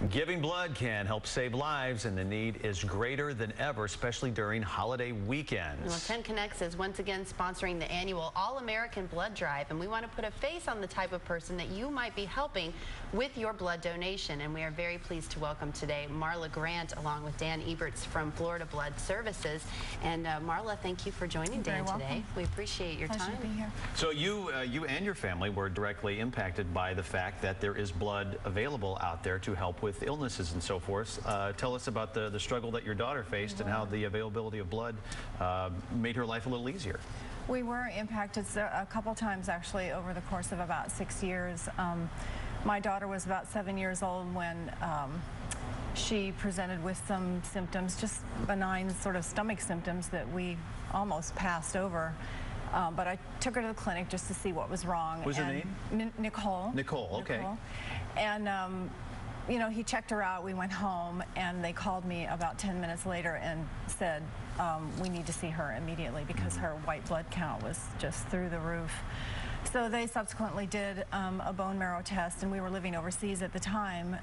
Giving blood can help save lives, and the need is greater than ever, especially during holiday weekends. Well, 10 Connects is once again sponsoring the annual All-American Blood Drive, and we want to put a face on the type of person that you might be helping with your blood donation. And we are very pleased to welcome today Marla Grant along with Dan Eberts from Florida Blood Services. And Marla, thank you for joining Dan today. We appreciate your time. To be here. So you and your family were directly impacted by the fact that there is blood available out there to help with illnesses and so forth. Tell us about the struggle that your daughter faced and how the availability of blood made her life a little easier. We were impacted a couple times actually over the course of about 6 years. My daughter was about 7 years old when she presented with some symptoms, just benign sort of stomach symptoms that we almost passed over. But I took her to the clinic just to see what was wrong. What was her name? Nicole. Nicole, okay. Nicole. And you know, he checked her out, we went home, and they called me about 10 minutes later and said, we need to see her immediately because her white blood count was just through the roof. So they subsequently did a bone marrow test, and we were living overseas at the time,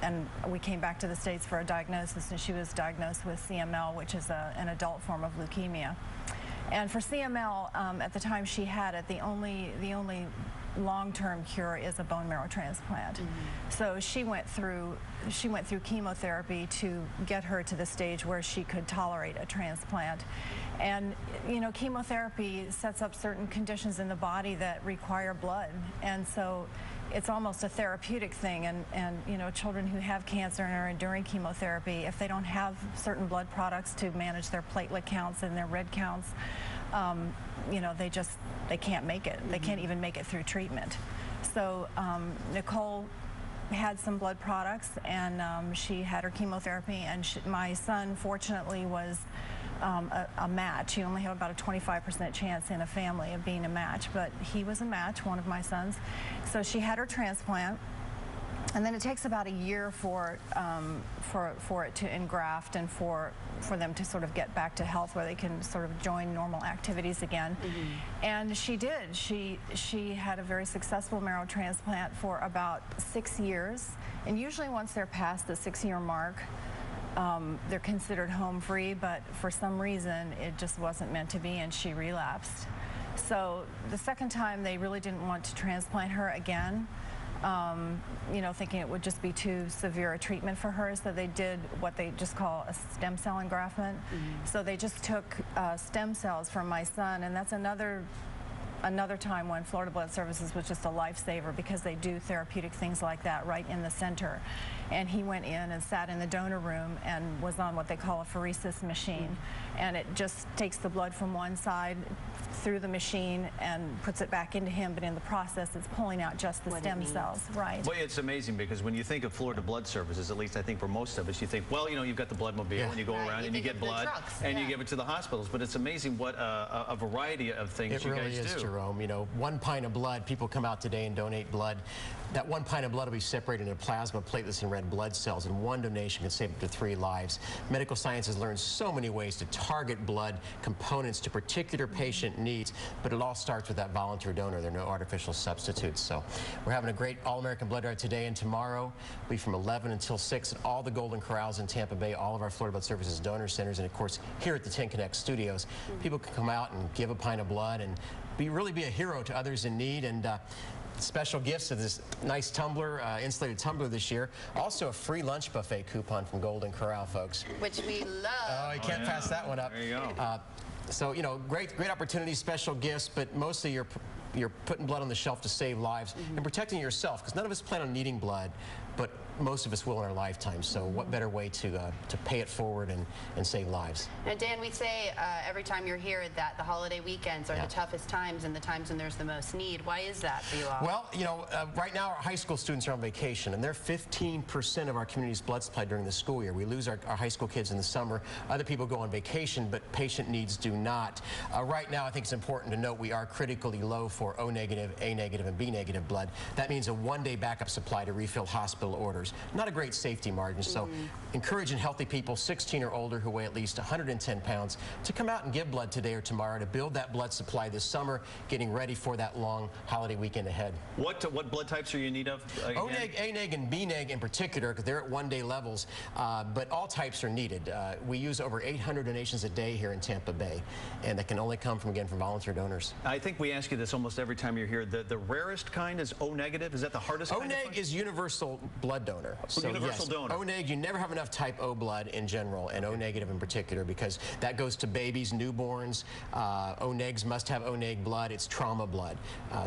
and we came back to the States for a diagnosis, and she was diagnosed with CML, which is an adult form of leukemia. And for CML, at the time she had it, the only long-term cure is a bone marrow transplant. So she went through chemotherapy to get her to the stage where she could tolerate a transplant. And you know, chemotherapy sets up certain conditions in the body that require blood, and so it's almost a therapeutic thing. And you know, children who have cancer and are enduring chemotherapy, if they don't have certain blood products to manage their platelet counts and their red counts, you know, they can't make it. They can't even make it through treatment. So Nicole had some blood products, and she had her chemotherapy, and my son fortunately was a match. You only have about a 25% chance in a family of being a match, but he was a match, one of my sons. So she had her transplant, and then it takes about a year for it to engraft and for them to sort of get back to health where they can sort of join normal activities again. And she did. She had a very successful marrow transplant for about 6 years, and usually once they're past the 6-year mark, they're considered home free, but for some reason it just wasn't meant to be, and she relapsed. So the second time they really didn't want to transplant her again, you know, thinking it would just be too severe a treatment for her, so they did what they just call a stem cell engraftment. So they just took stem cells from my son, and that's another time when Florida Blood Services was just a lifesaver, because they do therapeutic things like that right in the center. And he went in and sat in the donor room and was on what they call a pheresis machine. And it just takes the blood from one side through the machine and puts it back into him, but in the process it's pulling out just the stem cells. Right. Well, it's amazing, because when you think of Florida Blood Services, at least I think for most of us, you think, well, you know, you've got the blood mobile and you go around and you get blood and you give it to the hospitals, but it's amazing what a variety of things you guys do. It really is, Jerome. You know, 1 pint of blood, people come out today and donate blood. That 1 pint of blood will be separated into plasma, platelets, and red blood cells, and one donation can save up to 3 lives. Medical science has learned so many ways to target blood components to particular patient needs, but it all starts with that volunteer donor. There are no artificial substitutes. So we're having a great All-American Blood Drive today and tomorrow. We'll be from 11 until 6 at all the Golden Corrals in Tampa Bay, all of our Florida Blood Services donor centers, and of course here at the 10 Connect studios. People can come out and give a pint of blood and really be a hero to others in need. And special gifts of this nice tumbler, insulated tumbler this year. Also a free lunch buffet coupon from Golden Corral, folks. Which we love. Oh, you can't pass that one up. There you go. So, you know, great opportunities, special gifts, but mostly you're putting blood on the shelf to save lives and protecting yourself, because none of us plan on needing blood, but most of us will in our lifetime. So what better way to pay it forward and save lives? Now, Dan, we say every time you're here that the holiday weekends are the toughest times and the times when there's the most need. Why is that for you all? Well, you know, right now our high school students are on vacation, and they're 15% of our community's blood supply during the school year. We lose our high school kids in the summer. Other people go on vacation, but patient needs do not. Right now, I think it's important to note we are critically low for O negative, A negative, and B negative blood. That means a 1-day backup supply to refill hospital orders. donors. Not a great safety margin. So encouraging healthy people 16 or older who weigh at least 110 pounds to come out and give blood today or tomorrow to build that blood supply this summer, getting ready for that long holiday weekend ahead. What blood types are you in need of? O neg, A neg, and B neg in particular, because they're at one-day levels, but all types are needed. We use over 800 donations a day here in Tampa Bay, and that can only come from, again, from volunteer donors. I think we ask you this almost every time you're here. The rarest kind is O negative. Is that the hardest kind? O neg is universal blood donor. So universal donor. O neg, you never have enough type O blood in general, and O negative in particular, because that goes to babies, newborns. O negs must have O neg blood. It's trauma blood.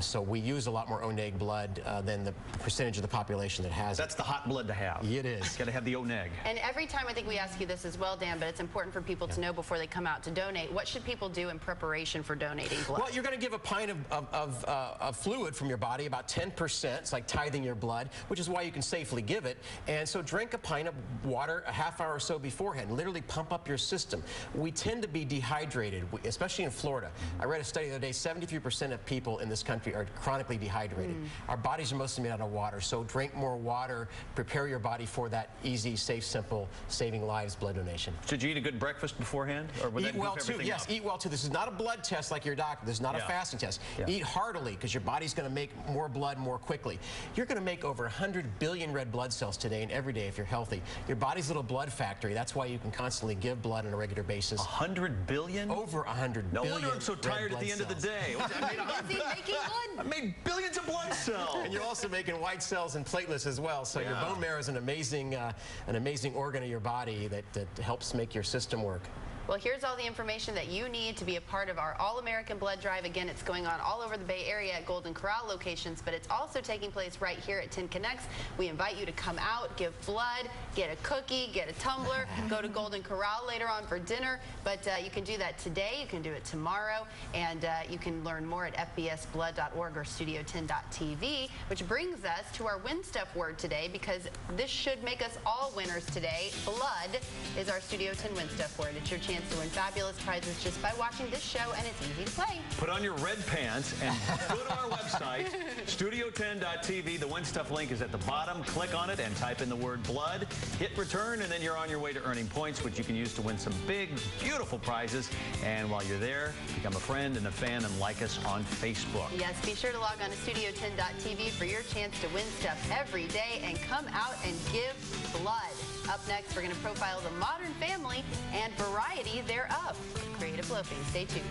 So we use a lot more O neg blood than the percentage of the population that has That's the hot blood to have. it. It is. Got to have the O neg. And every time I think we ask you this as well, Dan, but it's important for people to know before they come out to donate. What should people do in preparation for donating blood? Well, you're going to give a pint of fluid from your body, about 10%. It's like tithing your blood, which is why you can safely give it. And so drink a pint of water a half hour or so beforehand. Literally pump up your system. We tend to be dehydrated, especially in Florida. I read a study the other day, 73% of people in this country are chronically dehydrated. Our bodies are mostly made out of water, so drink more water, prepare your body for that easy, safe, simple, saving lives blood donation. Should you eat a good breakfast beforehand? Or would that Eat well goof too. everything Yes, up? eat well too. This is not a blood test like your doctor. This is not a fasting test. Eat heartily, because your body's going to make more blood more quickly. You're going to make over 100 billion red blood cells today and every day if you're healthy. Your body's a little blood factory. That's why you can constantly give blood on a regular basis. 100 billion? Over 100 No billion wonder I'm so red tired at blood the end of the cells. day. I made, Busy making I blood? made billions of blood cells. And you're also making white cells and platelets as well. So your bone marrow is an amazing organ of your body that helps make your system work. Well, here's all the information that you need to be a part of our All-American Blood Drive. Again, it's going on all over the Bay Area at Golden Corral locations, but it's also taking place right here at Tin Connects. We invite you to come out, give blood, get a cookie, get a tumbler, go to Golden Corral later on for dinner. But you can do that today, you can do it tomorrow, and you can learn more at fbsblood.org or studio10.tv, which brings us to our win stuff word today, because this should make us all winners today. Blood is our Studio 10 win stuff word. It's your chance to win fabulous prizes just by watching this show, and it's easy to play. Put on your red pants and go to our website, studio10.tv. The Win Stuff link is at the bottom. Click on it and type in the word blood. Hit return, and then you're on your way to earning points, which you can use to win some big, beautiful prizes. And while you're there, become a friend and a fan and like us on Facebook. Yes, be sure to log on to studio10.tv for your chance to win stuff every day and come out and give blood. Up next, we're going to profile the modern family and variety thereof. Creative Loafing. Stay tuned.